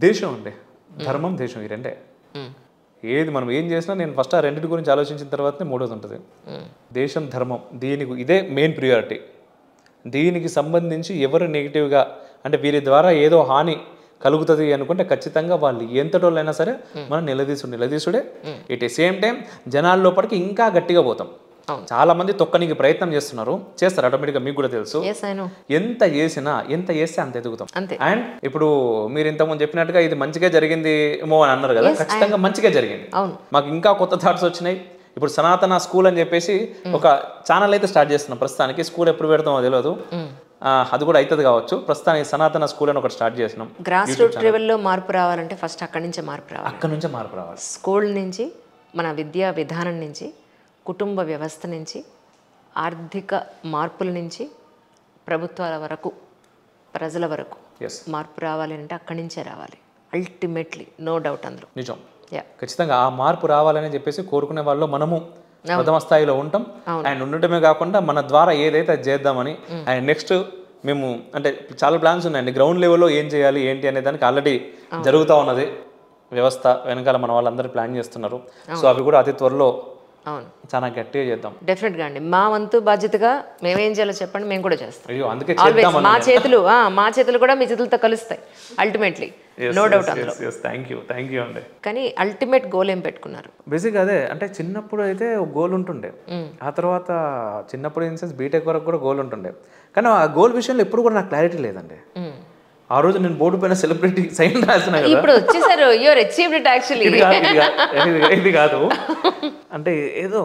దేశం అండి, ధర్మం దేశం ఈ రెండే. ఏది మనం ఏం చేసినా నేను ఫస్ట్ ఆ రెండింటి గురించి ఆలోచించిన తర్వాతనే మూడోది ఉంటుంది. దేశం, ధర్మం, దీనికి ఇదే మెయిన్ ప్రియారిటీ. దీనికి సంబంధించి ఎవరు నెగిటివ్గా అంటే వీరి ద్వారా ఏదో హాని కలుగుతుంది అనుకుంటే ఖచ్చితంగా వాళ్ళు ఎంతటోళ్ళైనా సరే మనం నిలదీసుడే. ఇట్ సేమ్ టైం జనాల లోపలికి ఇంకా గట్టిగా పోతాం. చాలా మంది తొక్కనికి ప్రయత్నం చేస్తారు, ఆటోమేటిక్గా మీకు కూడా తెలుసు. ఎంత చేస్తే అంత ఎదుగుతాం. అండ్ ఇప్పుడు మీరు ఇంతకుముందు చెప్పినట్టుగా ఇది మంచిగా జరిగింది ఏమో అని అన్నారు కదా, ఖచ్చితంగా మంచిగా జరిగింది. మాకు ఇంకా కొత్త థాట్స్ వచ్చినాయి. ఇప్పుడు సనాతన స్కూల్ అని చెప్పేసి ఒక ఛానల్ అయితే స్టార్ట్ చేస్తున్నాం ప్రస్తుతానికి. స్కూల్ ఎప్పుడు పెడతామో తెలియదు, అది కూడా అవుతుంది కావచ్చు. ప్రస్తుతానికి సనాతన స్కూల్ అని ఒకటి స్టార్ట్ చేసినాం. గ్రాస్ రూట్ లెవెల్లో మార్పు రావాలంటే ఫస్ట్ అక్కడి నుంచే మార్పు రావాలి. స్కూల్ నుంచి, మన విద్యా విధానం నుంచి, కుటుంబ వ్యవస్థ నుంచి, ఆర్థిక మార్పుల నుంచి, ప్రభుత్వాల వరకు, ప్రజల వరకు మార్పు రావాలి అంటే అక్కడి నుంచే రావాలి అల్టిమేట్లీ. నో డౌట్ అందులో. నిజం, ఖచ్చితంగా ఆ మార్పు రావాలని చెప్పేసి కోరుకునే వాళ్ళు మనము ప్రథమ స్థాయిలో ఉంటాం. అండ్ ఉండటమే కాకుండా మన ద్వారా ఏదైతే అది చేద్దామని. అండ్ నెక్స్ట్ మేము అంటే చాలా ప్లాన్స్ ఉన్నాయండి. గ్రౌండ్ లెవెల్లో ఏం చేయాలి ఏంటి అనే దానికి ఆల్రెడీ జరుగుతూ ఉన్నది వ్యవస్థ. వెనకాల మన వాళ్ళందరూ ప్లాన్ చేస్తున్నారు. సో అవి కూడా అతి త్వరలో చాలా గట్టిగా చేద్దాం. డెఫినెట్గా అండి. మా వంతు బాధ్యతగా మేమేం చేయాలో చెప్పండి, మేము కూడా చేస్తాం. అయ్యో అందుకే మా చేతులు కూడా మీ చేతులతో కలుస్తాయి అల్టిమేట్లీ. నో డౌట్ అందులో. థ్యాంక్ యూ అండి. కానీ అల్టిమేట్ గోల్ ఏం పెట్టుకున్నారు? బేసిక్ అదే అంటే చిన్నప్పుడు అయితే ఒక గోల్ ఉంటుండే, ఆ తర్వాత చిన్నప్పుడు ఇన్ సెన్స్ బీటెక్ వరకు కూడా గోల్ ఉంటుండే. కానీ ఆ గోల్ విషయంలో ఎప్పుడు కూడా నాకు క్లారిటీ లేదండి. ఆ రోజు నేను బోర్డు పైన సెలబ్రిటీ సైన్ రాసిన కదా, ఇప్పుడు వచ్చేసారు యువర్ అచీవ్డ్ ఇట్ యాక్చువల్లీ. ఇది కాదు అంటే ఏదో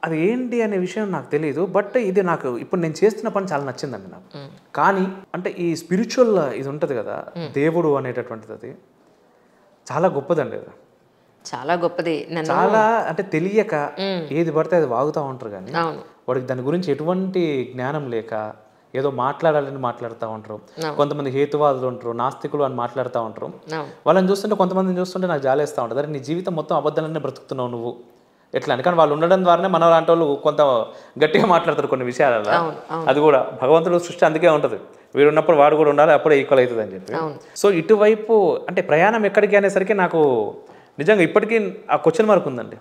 అది ఏంటి అనే విషయం నాకు తెలియదు. బట్ ఇది నాకు ఇప్పుడు నేను చేస్తున్న పని చాలా నచ్చిందండి నాకు. కానీ అంటే ఈ స్పిరిచువల్ ఇది ఉంటుంది కదా, దేవుడు అనేటటువంటిది, అది చాలా గొప్పదండి. అది చాలా గొప్పది. చాలా అంటే తెలియక ఏది పడితే అది వాగుతూ ఉంటారు. కానీ వాడికి దాని గురించి ఎటువంటి జ్ఞానం లేక ఏదో మాట్లాడాలని మాట్లాడుతూ ఉంటారు. కొంతమంది హేతువాదులు ఉంటారు, నాస్తికులు అని మాట్లాడుతూ ఉంటారు. వాళ్ళని చూస్తుంటే, కొంతమందిని చూస్తుంటే నాకు జాలేస్తూ ఉంటుంది. అరే నీ జీవితం మొత్తం అబద్ధాలనే బ్రతుకుతున్నావు నువ్వు ఎట్లా అని. కానీ వాళ్ళు ఉండడం ద్వారానే మన లాంటి వాళ్ళు కొంత గట్టిగా మాట్లాడతారు కొన్ని విషయాలలో. అది కూడా భగవంతుడు సృష్టి అందుకే ఉంటుంది. వీడు ఉన్నప్పుడు వాడు కూడా ఉండాలి, అప్పుడే ఈక్వల్ అవుతుంది అని చెప్పి. సో ఇటువైపు అంటే ప్రయాణం ఎక్కడికి అనేసరికి నాకు నిజంగా ఇప్పటికీ ఆ క్వశ్చన్ మార్క్ ఉందండి.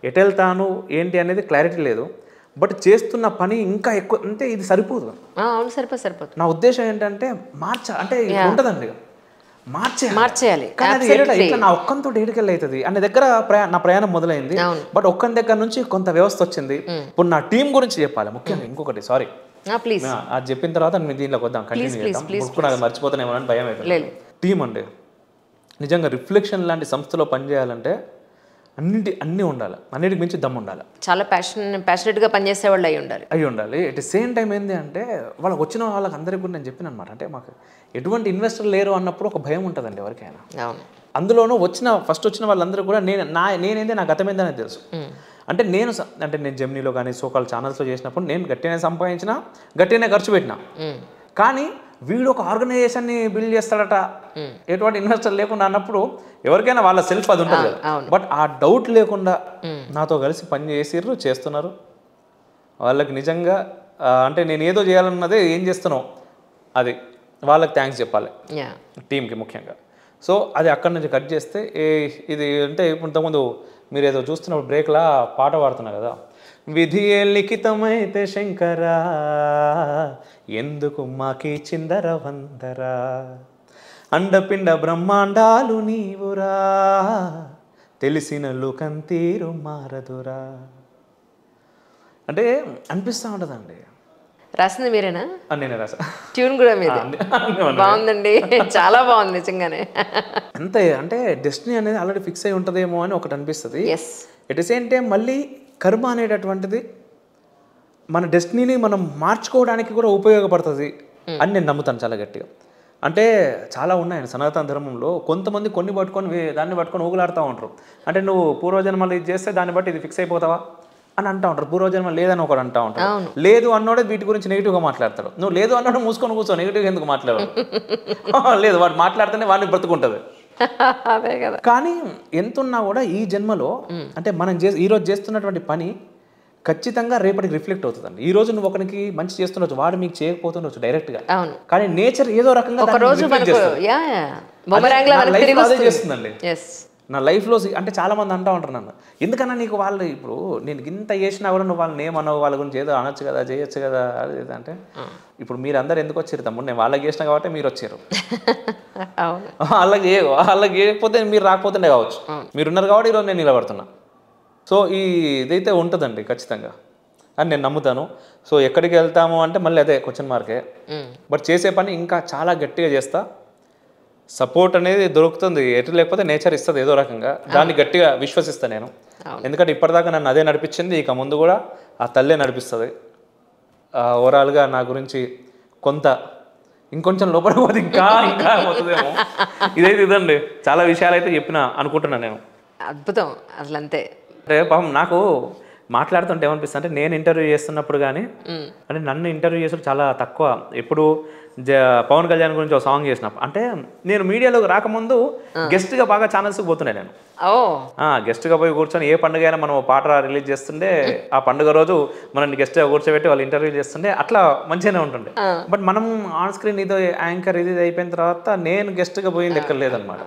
ఎటు వెళ్తాను ఏంటి అనేది క్లారిటీ లేదు. బట్ చేస్తున్న పని ఇంకా ఎక్కువ అంటే ఇది సరిపోదు. సరిపోదు. నా ఉద్దేశం ఏంటంటే అంటే ఉంటుందండి, మార్చేయాలి. కానీ ఇట్లా నా ఒక్కంతో ఏడుకెళ్ళి అవుతుంది అనే దగ్గర నా ప్రయాణం మొదలైంది. బట్ ఒక్కని దగ్గర నుంచి కొంత వ్యవస్థ వచ్చింది. ఇప్పుడు నా టీం గురించి చెప్పాలి ముఖ్యంగా. ఇంకొకటి సారీ ప్లీజ్, అది చెప్పిన తర్వాత మేము దీంట్లోకి వద్దాం, కంటిన్యూ చేద్దాం. మర్చిపోతానేమో అని భయం అవుతుంది. టీం అండి నిజంగా రిఫ్లెక్షన్ లాంటి సంస్థలో పనిచేయాలంటే అన్నీ ఉండాలి, అన్నిటికి మించి దమ్ము ఉండాలి. చాలా ప్యాషనెట్గా పనిచేసే వాళ్ళు అయి ఉండాలి. ఎట్ ది సేమ్ టైం ఏంటి అంటే వాళ్ళకి వచ్చిన వాళ్ళకి అందరికీ కూడా నేను చెప్పిన అనమాట, అంటే మాకు ఎటువంటి ఇన్వెస్టర్ లేరు అన్నప్పుడు ఒక భయం ఉంటుందండి ఎవరికైనా. అందులోనూ ఫస్ట్ వచ్చిన వాళ్ళందరూ కూడా నేనేంది నాకు గతమైందనేది తెలుసు. అంటే నేను జెమినీలో కానీ సోకాల్ ఛానల్స్లో చేసినప్పుడు నేను గట్టిగానే సంపాదించిన, గట్టిగానే ఖర్చు పెట్టినా. కానీ వీడు ఒక ఆర్గనైజేషన్ని బిల్డ్ చేస్తాడట ఎటువంటి ఇన్వెస్టర్ లేకుండా అన్నప్పుడు ఎవరికైనా వాళ్ళ సెల్ఫ్ అది ఉంటుంది కదా. బట్ ఆ డౌట్ లేకుండా నాతో కలిసి పని చేస్తున్నారు. వాళ్ళకి నిజంగా అంటే నేను ఏదో చేయాలన్నదే ఏం చేస్తున్నావు అది వాళ్ళకి థ్యాంక్స్ చెప్పాలి, టీంకి ముఖ్యంగా. సో అది అక్కడి నుంచి కట్ చేస్తే ఇది అంటే ఇప్పుడు ఇంతకుముందు మీరు ఏదో చూస్తున్నప్పుడు బ్రేక్లా పాట పాడుతున్నారు కదా, విధి ఏ లిఖితమైతే శంకరా ఎందుకు మాకి చిందర వందరా, అండపిండ బ్రహ్మాండాలు నీవురా, తెలిసిన లోకంతీరు మారదురా అంటే అనిపిస్తూ ఉంటుందండి. రాసింది మీరేనా? నేనే రాసా. ట్యూన్ కూడా మీదే. బాగుందండి, చాలా బాగుంది నిజంగానే. అంతే అంటే డెస్టినీ అనేది ఆల్రెడీ ఫిక్స్ అయి ఉంటుందేమో అని ఒకటి అనిపిస్తుంది. ఎట్ ది సేమ్ టైం మళ్ళీ కర్మ అనేటటువంటిది మన డెస్టినీని మనం మార్చుకోవడానికి కూడా ఉపయోగపడుతుంది అని నేను నమ్ముతాను చాలా గట్టిగా. అంటే చాలా ఉన్నాయండి సనాతన ధర్మంలో. కొంతమంది దాన్ని పట్టుకొని ఊగులాడుతూ ఉంటారు. అంటే నువ్వు పూర్వజన్మలు ఇది చేస్తే దాన్ని బట్టి ఇది ఫిక్స్ అయిపోతావా అని అంటూ ఉంటారు. పూర్వజన్మ లేదని ఒకడు అంటూ ఉంటారు. లేదు అన్నోడే వీటి గురించి నెగిటివ్గా మాట్లాడతాడు. నువ్వు లేదు అన్నాడు మూసుకొని కూర్చో, నెగిటివ్గా ఎందుకు మాట్లాడవు? లేదు వాడు మాట్లాడితేనే వాడిని బ్రతుకుంటుంది. కానీ ఎంతున్నా కూడా ఈ జన్మలో అంటే మనం ఈరోజు చేస్తున్నటువంటి పని ఖచ్చితంగా రేపటికి రిఫ్లెక్ట్ అవుతుందండి. ఈ రోజు నువ్వు ఒకరికి మంచి చేస్తుండొచ్చు, వాడు మీకు చేయకపోతుండొచ్చు డైరెక్ట్గా. కానీ నేచర్ ఏదో రకంగా బొమరాంగ్లా నా మనకు life తిరిగి లో అదే వస్తుంది. చేస్తుందండి. Yes. నా లైఫ్లో అంటే చాలామంది అంటూ ఉంటారు నన్ను, ఎందుకన్నా నీకు వాళ్ళు ఇప్పుడు నేను ఇంత చేసినా కూడా నువ్వు వాళ్ళని ఏమన్నావు, వాళ్ళ గురించి ఏదో అనొచ్చు కదా, చేయొచ్చు కదా, అది ఇది అంటే ఇప్పుడు మీరు అందరు ఎందుకు వచ్చారు తమ్ముడు, నేను వాళ్ళకి చేసిన కాబట్టి మీరు వచ్చారు. అవును. వాళ్ళకి చేయకపోతే మీరు రాకపోతుండే కావచ్చు, మీరున్నారు కాబట్టి ఈరోజు నేను నిలబడుతున్నా. సో ఇదైతే ఉంటుందండి ఖచ్చితంగా అని నేను నమ్ముతాను. సో ఎక్కడికి వెళ్తాము అంటే మళ్ళీ అదే క్వశ్చన్ మార్కే. బట్ చేసే పని ఇంకా చాలా గట్టిగా చేస్తా. సపోర్ట్ అనేది దొరుకుతుంది, ఎటు లేకపోతే నేచర్ ఇస్తుంది ఏదో రకంగా, దాన్ని గట్టిగా విశ్వసిస్తాను నేను. ఎందుకంటే ఇప్పటిదాకా నన్ను అదే నడిపించింది, ఇక ముందు కూడా ఆ తల్లే నడిపిస్తుంది. ఓవరాల్గా నా గురించి కొంత ఇంకొంచెం లోపల పోతే ఇంకా ఇంకా పోతుందేమో. ఇదండి చాలా విషయాలు అయితే అనుకుంటున్నాను నేను. అద్భుతం అసలు, అంతే. అంటే పాపం నాకు మాట్లాడుతుంటే ఏమనిపిస్తుంది అంటే, నేను ఇంటర్వ్యూ చేస్తున్నప్పుడు కానీ అంటే నన్ను ఇంటర్వ్యూ చేసిన చాలా తక్కువ. ఎప్పుడు పవన్ కళ్యాణ్ గురించి ఒక సాంగ్ చేసినప్పుడు, అంటే నేను మీడియాలోకి రాకముందు గెస్ట్గా బాగా ఛానల్స్కి పోతున్నాయి నేను. గెస్ట్గా పోయి కూర్చొని ఏ పండుగ అయినా మనం పాట రిలీజ్ చేస్తుండే, ఆ పండుగ రోజు మనల్ని గెస్ట్గా కూర్చోబెట్టి వాళ్ళు ఇంటర్వ్యూ చేస్తుండే, అట్లా మంచిగానే ఉంటుండే. బట్ మనం ఆన్ స్క్రీన్ ఇదో యాంకర్ ఇది అయిపోయిన తర్వాత నేను గెస్ట్గా పోయింది ఎక్కడ లేదనమాట.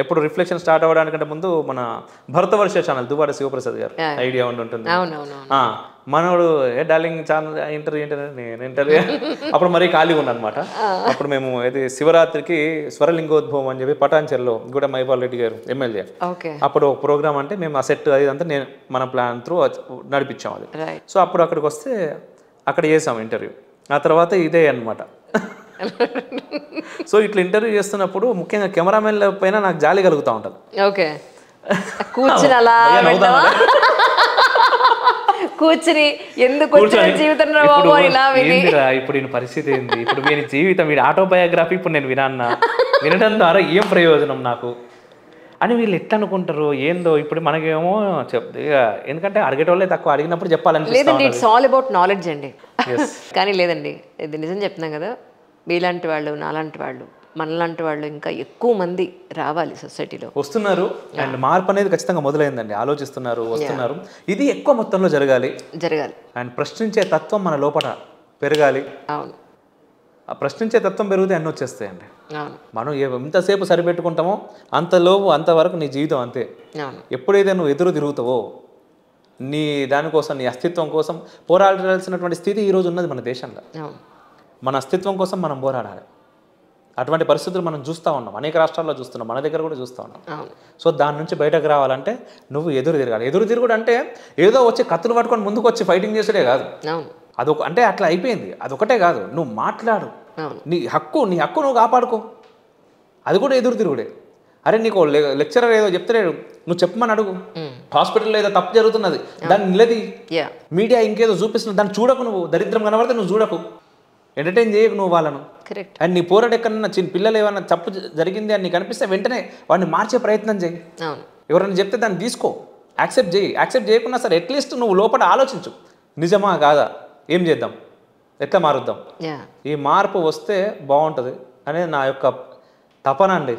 ఎప్పుడు రిఫ్లెక్షన్ స్టార్ట్ అవ్వడానికంటే ముందు మన భరతవర్ష ఛానల్ దువ్వాడ శివప్రసాద్ గారు ఐడియా ఉంటుంది, మనోడు ఏ డార్లింగ్ ఛానల్ ఇంటర్వ్యూ అప్పుడు మరీ ఖాళీగా ఉన్నాను అనమాట. అప్పుడు మేము ఇది శివరాత్రికి స్వరలింగోద్భవం అని చెప్పి పటాన్చెరులో కూడా మైపాల్ రెడ్డి గారు ఎమ్మెల్యే, అప్పుడు ఒక ప్రోగ్రామ్ అంటే మేము ఆ సెట్ అది అంతా నేను మన ప్లాన్ త్రూ నడిపించాం అది. సో అప్పుడు అక్కడికి వస్తే అక్కడ చేసాం ఇంటర్వ్యూ. ఆ తర్వాత ఇదే అనమాట. సో ఇట్లా ఇంటర్వ్యూ చేస్తున్నప్పుడు ముఖ్యంగా కెమెరామెన్ల పైన నాకు జాలి కలుగుతూ ఉంటుంది. ఓకే, కూర్చుని అలా కూర్చుని ఎందుకు జీవితంలో ఇప్పుడు ఈయన పరిస్థితి ఏంది, ఇప్పుడు వీని జీవితం, వీడి ఆటోబయోగ్రఫీ ఇప్పుడు నేను వినడం ద్వారా ఏం ప్రయోజనం నాకు అని వీళ్ళు ఎట్లా అనుకుంటారు ఏందో. ఇప్పుడు మనకేమో ఎందుకంటే అడిగేటోళ్ళే తక్కువ, అడిగినప్పుడు చెప్పాలని. లేదండి, ఇట్స్ ఆల్ అబౌట్ నాలెడ్జ్ అండి. కానీ లేదండి, ఇది నిజం చెప్తున్నాం కదా, మీలాంటి వాళ్ళు, నాలాంటి వాళ్ళు, మనలాంటి వాళ్ళు ఇంకా ఎక్కువ మంది రావాలి సొసైటీలో, వస్తున్నారు. అండ్ మార్పు అనేది ఖచ్చితంగా మొదలైందండి, ఆలోచిస్తున్నారు, వస్తున్నారు. ఇది ఎక్కువ మొత్తంలో జరగాలి. అండ్ ప్రశ్నించే తత్వం మన లోపల పెరగాలి. అవును, ఆ ప్రశ్నించే తత్వం పెరిగితే అన్నీ వచ్చేస్తాయండి. మనం ఎంతసేపు సరిపెట్టుకుంటామో అంతవరకు నీ జీవితం అంతే. ఎప్పుడైతే నువ్వు ఎదురు తిరుగుతావో, నీ దానికోసం, నీ అస్తిత్వం కోసం పోరాడాల్సినటువంటి స్థితి ఈరోజు ఉన్నది మన దేశంలో. మన అస్తిత్వం కోసం మనం పోరాడాలి. అటువంటి పరిస్థితులు మనం చూస్తూ ఉన్నాం, అనేక రాష్ట్రాల్లో చూస్తున్నాం, మన దగ్గర కూడా చూస్తూ ఉన్నాం. సో దాని నుంచి బయటకు రావాలంటే నువ్వు ఎదురు తిరగాలి. ఎదురు తిరుగుడు అంటే ఏదో వచ్చి కత్తులు పట్టుకొని ముందుకు వచ్చి ఫైటింగ్ చేసేదే కాదు. అంటే అట్లా అయిపోయింది. అదొకటే కాదు, నువ్వు మాట్లాడు, నీ హక్కు నువ్వు కాపాడుకో, అది కూడా ఎదురు తిరుగుడే. అరే నీకు లెక్చరర్ ఏదో చెప్తలేడు, నువ్వు చెప్పమని అడుగు. హాస్పిటల్లో ఏదో తప్పు జరుగుతున్నది, దాన్ని నిలది. మీడియా ఇంకేదో చూపిస్తున్నది, దాన్ని చూడకు. నువ్వు దరిద్రం కనబడితే నువ్వు చూడకు, ఎంటర్టైన్ చేయకు నువ్వు వాళ్ళను. అండ్ నీ పోరాడు ఎక్కడన్నా పిల్లలు ఏమన్నా తప్పు జరిగింది అని నీకు అనిపిస్తే వెంటనే వాడిని మార్చే ప్రయత్నం చేయి. ఎవరైనా చెప్తే దాన్ని తీసుకో, యాక్సెప్ట్ చేయి. యాక్సెప్ట్ చేయకున్నా సరే అట్లీస్ట్ నువ్వు లోపల ఆలోచించు, నిజమా కాదా, ఏం చేద్దాం, ఎట్లా మారుద్దాం. ఈ మార్పు వస్తే బాగుంటుంది అనేది నా యొక్క తపన అండి.